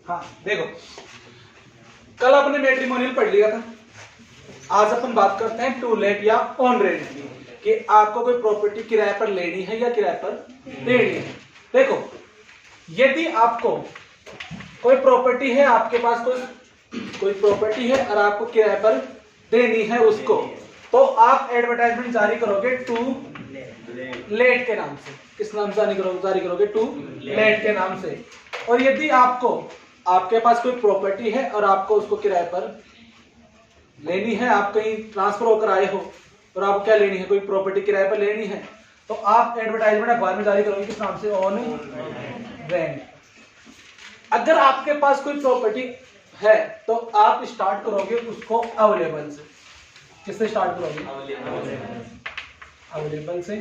हाँ देखो, कल आपने मैट्रिमोनियल पढ़ लिया था, आज अपन बात करते हैं टू लेट या ऑन रेंट की, कि आपको कोई प्रॉपर्टी किराए पर लेनी है या किराए पर देनी है। देखो, यदि आपको कोई प्रॉपर्टी है, आपके पास कोई प्रॉपर्टी है और आपको किराए पर देनी है उसको, तो आप एडवर्टाइजमेंट जारी करोगे टू लेट के नाम से। किस नाम से जारी करोगे? टू लेट के नाम से। और यदि आपके पास कोई प्रॉपर्टी है और आपको उसको किराए पर लेनी है, आप कहीं ट्रांसफर होकर आए हो और आपको क्या लेनी है, कोई प्रॉपर्टी किराए पर लेनी है, तो आप एडवर्टाइजमेंट अखबार में जारी करोगे किस नाम से? On rent. अगर आपके पास कोई प्रॉपर्टी है तो आप स्टार्ट करोगे उसको अवेलेबल से। किससे स्टार्ट करोगे? अवेलेबल से।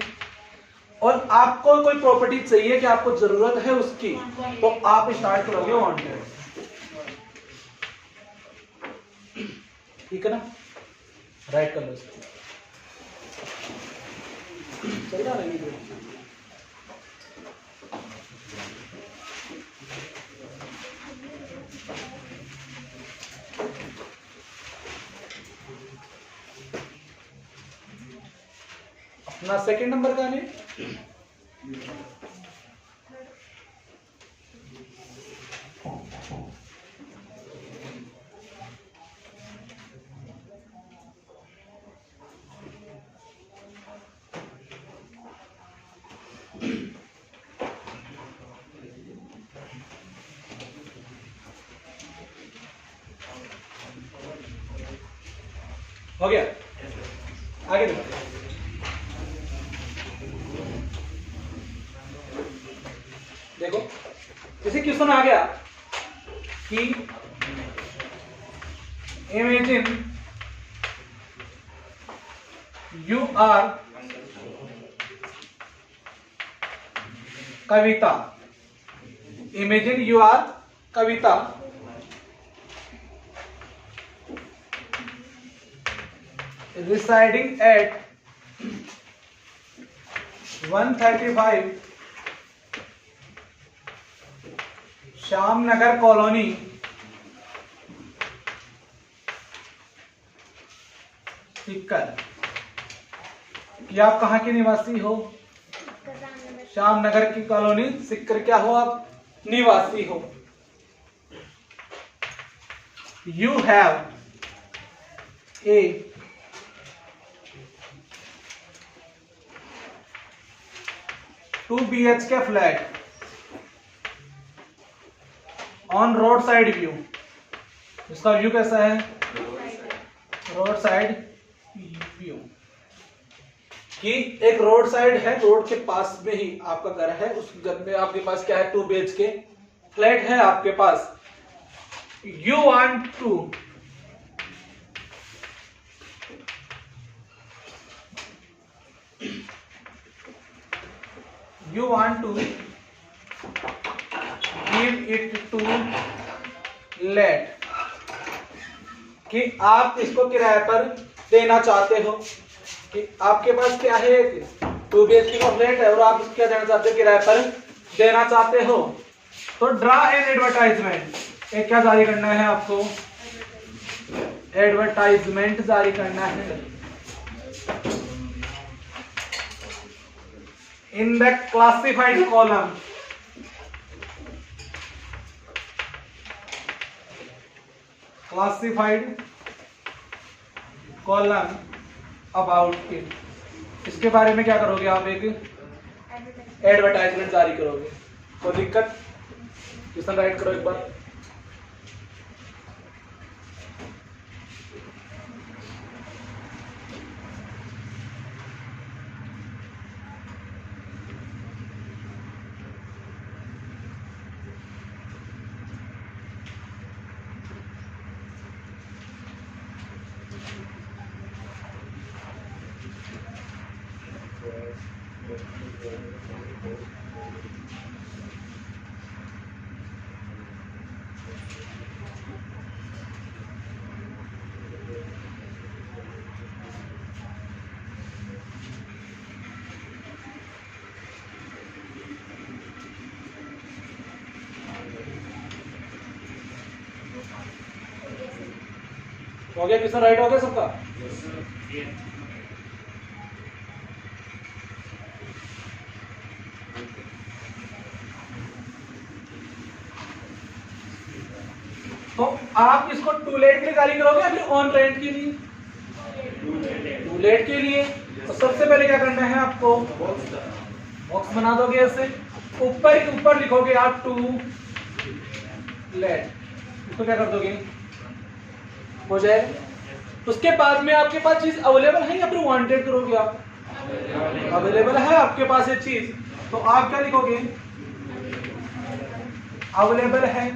और आपको कोई प्रॉपर्टी चाहिए कि आपको जरूरत है उसकी, तो आप स्टार्ट करोगे ऑन रेंट। ठीक है ना? राइट कर लो इसको। चल रहा है अपना सेकंड नंबर का नहीं, हो गया? आगे देखो, देखो जैसे क्वेश्चन आ गया कि imagine you are Kavita, imagine you are Kavita residing at 135 Shyamnagar colony, Sikar. कि आप कहाँ के निवासी हो? श्यामनगर की कॉलोनी सिक्कर क्या हो? आप निवासी हो। You have a 2 BHK flat on road side view. इसका व्यू कैसा है? Road side view. कि एक रोड साइड है, रोड के पास में ही आपका घर है, उस घर में आपके पास क्या है? 2 BHK फ्लैट है आपके पास। You want to give it to let, कि आप इसको किराए पर देना चाहते हो। कि आपके पास क्या है? 2 BHK का फ्लैट है और आप इसको क्या देना चाहते हो? किराए पर देना चाहते हो। तो ड्रा एन एडवर्टाइजमेंट, एक क्या जारी करना है आपको? एडवर्टाइजमेंट जारी करना है। In the classified column, classified column about it. इसके बारे में क्या करोगे आप? एक एडवर्टाइजमेंट जारी करोगे। कोई दिक्कत? क्वेश्चन राइट करो एक बार। हो गया क्वेश्चन राइट हो गया सबका? तो आप इसको टू लेट के लिए गाली करोगे या फिर ऑन रेंट के लिए? टू लेट के लिए। तो सबसे पहले क्या करना है आपको, बॉक्स बना दोगे ऐसे, ऊपर लिखोगे आप टू लेट, इसको क्या कर दोगे, हो जाए। उसके बाद में आपके पास चीज अवेलेबल है या फिर वांटेड करोगे आप? अवेलेबल है आपके पास ये चीज, तो आप क्या लिखोगे, अवेलेबल है।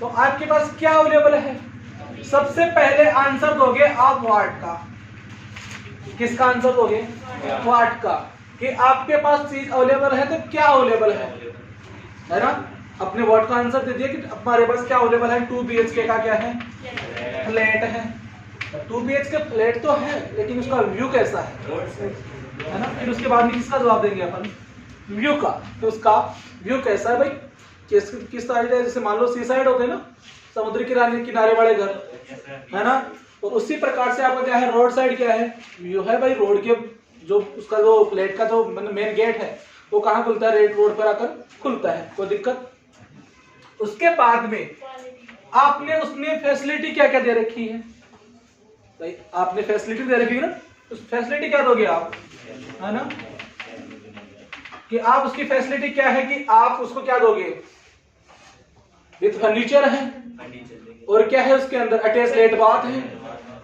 तो आपके पास क्या अवेलेबल है? सबसे पहले आंसर दोगे आप वाट का। किसका आंसर दोगे? वाट का। कि आपके पास चीज अवेलेबल है तो क्या अवेलेबल है ना? अपने वाट का आंसर दे दिया कि हमारे पास क्या अवेलेबल है। 2 BHK का क्या है? फ्लैट है। 2 BHK फ्लैट तो है लेकिन उसका व्यू कैसा है ना? फिर उसके बाद में किसका जवाब देंगे अपन? व्यू का। तो उसका व्यू कैसा है भाई, किस साइड है? जैसे मान लो सी साइड होते हैं ना, समुद्री किनारे वाले घर, है ना? और उसी प्रकार से आपका क्या है, रोड साइड क्या है? व्यू है भाई। रोड के जो उसका जो फ्लैट का जो मेन गेट है वो कहाँ खुलता है? रोड पर आकर खुलता है, कोई दिक्कत? उसके बाद में आपने उसमें फैसिलिटी क्या क्या दे रखी है भाई? आपने फैसिलिटी दे रखी है ना, उस फैसिलिटी क्या दोगे आप, है ना? कि आप उसकी फैसिलिटी क्या है कि आप उसको क्या दोगे? विद फर्नीचर है, और क्या है उसके अंदर? अटैच लेट बाथ है,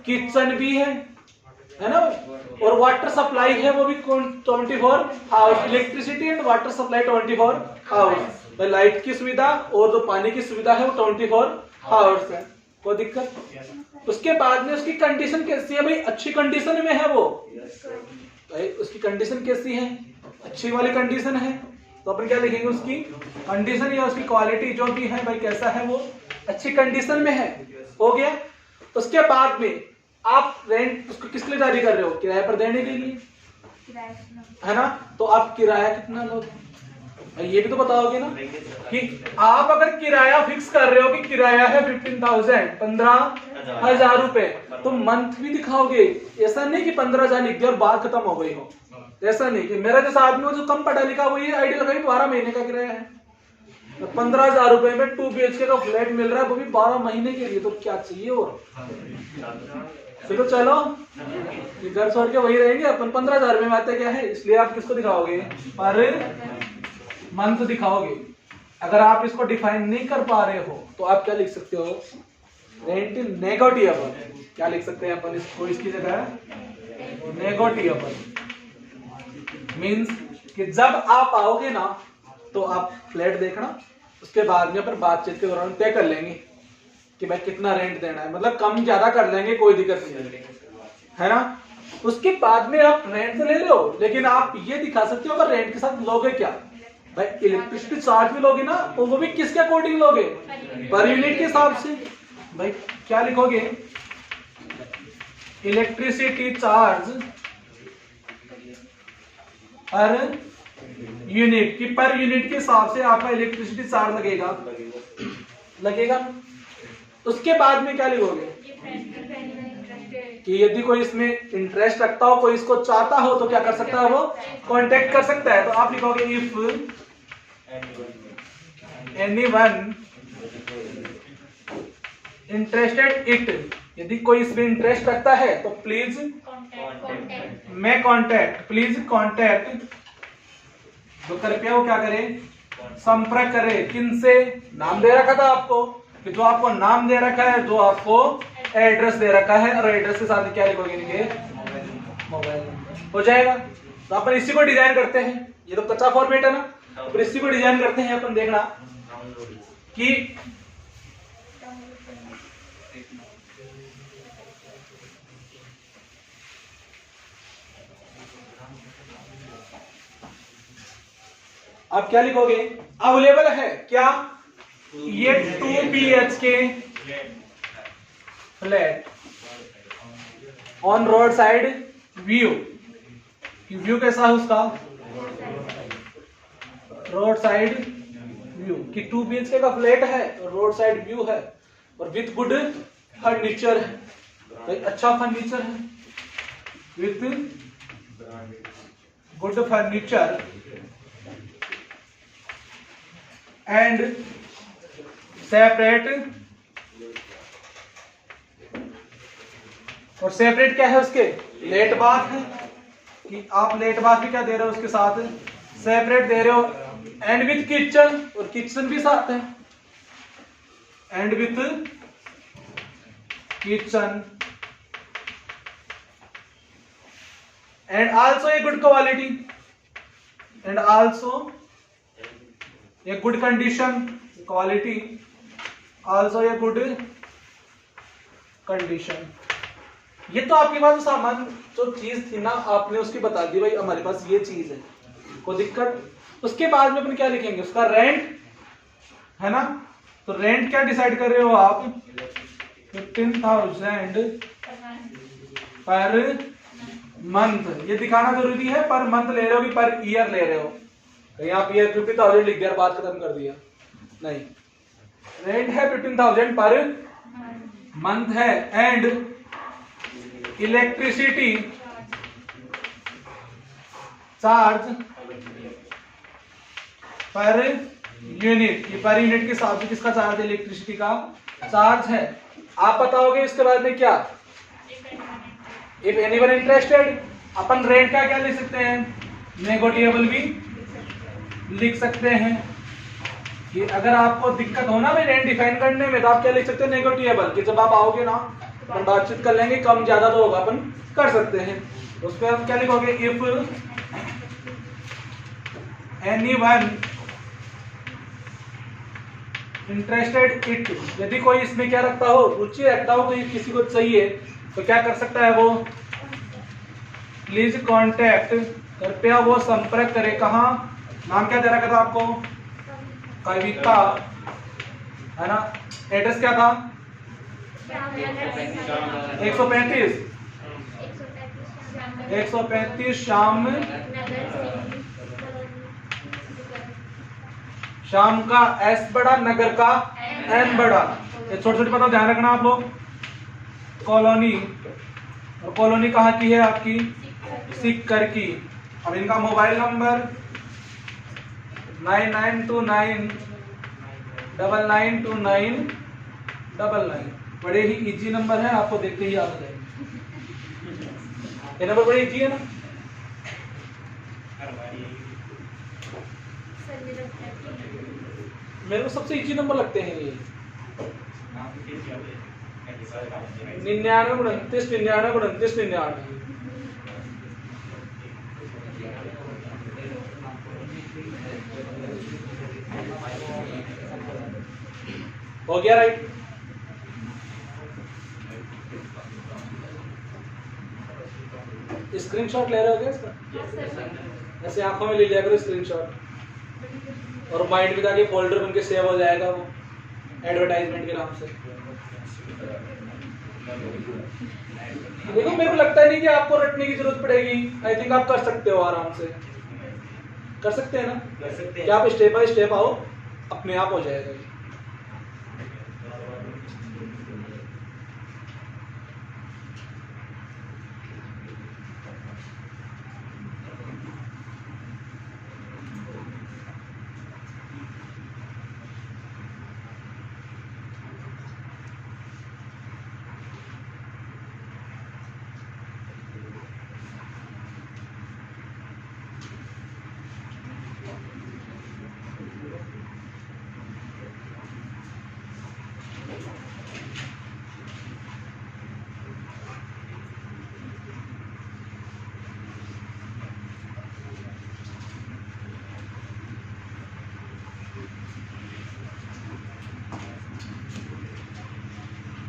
किचन भी है ना? और वाटर सप्लाई है, वो भी 24 hours. Electricity and water supply 24 hours. Light की सुविधा और जो पानी की सुविधा है वो 24 आवर्स है, कोई दिक्कत? उसके बाद में उसकी कंडीशन कैसी है भाई? अच्छी कंडीशन में है वो भाई। उसकी कंडीशन कैसी है? अच्छी वाली कंडीशन है। तो अपन क्या लिखेंगे? उसकी कंडीशन या उसकी क्वालिटी जो भी है भाई, कैसा है वो? अच्छी कंडीशन में है। हो गया। उसके बाद में आप रेंट उसको किस लिए जारी कर रहे हो? किराए पर देने के लिए, है ना? तो आप किराया कितना लोगे ये भी तो बताओगे ना। कि आप अगर किराया फिक्स कर रहे हो कि किराया है 15,000 रुपए, तो मंथ भी दिखाओगे। ऐसा नहीं कि 15,000 लिख दिया और बात खत्म हो गई हो। ऐसा नहीं कि मेरा जैसा आदमी हो जो कम पढ़ा लिखा वो ये आइडिया लगाई 12 महीने का किराया है, 15,000 रुपए में 2 BHK का फ्लैट मिल रहा है, वो भी 12 महीने के लिए। तो क्या चाहिए? और तो चलो घर छोड़ के वही रहेंगे अपन। 15,000 में आते क्या है, इसलिए आप किसको दिखाओगे? पर मंथ दिखाओगे। अगर आप इसको डिफाइन नहीं कर पा रहे हो तो आप क्या लिख सकते हो? Rent negotiable. क्या लिख सकते हैं अपन इसको? इसकी जगह नेगोटिएबल मींस कि जब आप आओगे ना तो आप फ्लैट देखना, उसके बाद में अपन बातचीत के दौरान तय कर लेंगे कि भाई कितना रेंट देना है। मतलब कम ज्यादा कर लेंगे, कोई दिक्कत नहीं है ना? उसके बाद में आप रेंट तो ले रहे हो, लेकिन आप ये दिखा सकते हो अगर रेंट के साथ लोगे क्या भाई? इलेक्ट्रिसिटी चार्ज भी लोगे ना, तो वो भी किसके अकॉर्डिंग लोगे? पर यूनिट के हिसाब से। भाई क्या लिखोगे? Electricity charge per unit. की पर यूनिट के हिसाब से आपका इलेक्ट्रिसिटी चार्ज लगेगा। उसके बाद में क्या लिखोगे? कि यदि कोई इसमें इंटरेस्ट रखता हो, कोई इसको चाहता हो, तो क्या कर सकता है? वो कांटेक्ट कर सकता है। तो आप लिखोगे इफ एनीवन इंटरेस्टेड इट। यदि कोई इसमें इंटरेस्ट रखता है तो प्लीज प्लीज कॉन्टैक्ट। तो कृपया वो क्या करें? संपर्क करे। किनसे? नाम दे रखा था आपको, कि जो आपको नाम दे रखा है, जो आपको एड्रेस दे रखा है, और एड्रेस के साथ क्या लिखोगे? इनके मोबाइल नंबर। हो जाएगा। तो अपन इसी को डिजाइन करते हैं। ये तो कच्चा फॉर्मेट है ना, तो इसी को डिजाइन करते हैं अपन। देखना कि आप क्या लिखोगे? अवेलेबल है क्या? ये 2 BHK flat on road side view. View कैसा है उसका? Road side view. कि 2 BHK का फ्लैट है, रोड साइड व्यू है, और विथ गुड फर्नीचर है। तो अच्छा फर्नीचर है with good furniture and separate, और सेपरेट क्या है उसके, लेट बाथ है कि आप लेट बाथ भी क्या दे रहे हो उसके साथ सेपरेट दे रहे हो, एंड विथ किचन, और किचन भी साथ है, and with kitchen and also a good quality, and also a good condition, quality also a good condition. ये तो आपके पास जो सामान जो चीज थी ना आपने उसकी बता दी, भाई हमारे पास ये चीज है, कोई दिक्कत। उसके बाद में अपन क्या लिखेंगे, उसका रेंट है ना, तो रेंट क्या डिसाइड कर रहे हो आप, 15,000 पर मंथ। ये दिखाना जरूरी है पर मंथ ले रहे हो कि पर ईयर ले रहे हो, कहीं आप ईयर 50,000 लिख दिया, बात खत्म कर दिया, नहीं। रेंट है 15,000 पर मंथ है, and electricity charge per unit, ये पर यूनिट के हिसाब से किसका चार्ज है, इलेक्ट्रिसिटी का चार्ज है। आप बताओगे इसके बाद में क्या, if anyone interested, upon rent का क्या लिख सकते हैं, नेगोटिएबल भी लिख सकते हैं कि अगर आपको दिक्कत हो ना भाई रेंट डिफाइन करने में, तो आप क्या लिख सकते हैं, नेगोटिएबल, कि जब आप आओगे ना अपन बातचीत कर लेंगे, कम ज्यादा तो होगा अपन कर सकते हैं। उस पर आप क्या लिखोगे, इफ एनीवन इंटरेस्टेड इट, यदि कोई इसमें क्या रखता हो, रुचि रखता हो, कोई किसी को चाहिए तो क्या कर सकता है वो, प्लीज कांटेक्ट, कृपया वो संपर्क करे। कहाँ, नाम क्या दे रखा था आपको, कविता है ना, एड्रेस क्या था, 135 शाम का एस बड़ा, नगर का एन बड़ा, ये छोटे छोटे पता ध्यान रखना आप लोग। कॉलोनी, और कॉलोनी कहाँ की है आपकी, सिक्कर की। अब इनका मोबाइल नंबर 9929992999, बड़े ही इजी नंबर है, आपको देखते ही याद हो जाएगा। ये नंबर बड़े इजी है ना, मेरे को सबसे इजी नंबर लगते हैं ये, 99299999। हो गया राइट। स्क्रीनशॉट ले रहे हो क्या इसका, ऐसे आंखों में ले लिया करो स्क्रीनशॉट, और माइंड में जाके फोल्डर बन के सेव हो जाएगा वो एडवर्टाइजमेंट के नाम से। देखो मेरे को लगता नहीं कि आपको रटने की जरूरत पड़ेगी, आई थिंक आप कर सकते हो, आराम से कर सकते हैं ना, कर सकते हैं। क्या आप स्टेप बाय स्टेप आओ, अपने आप हो जाएगा।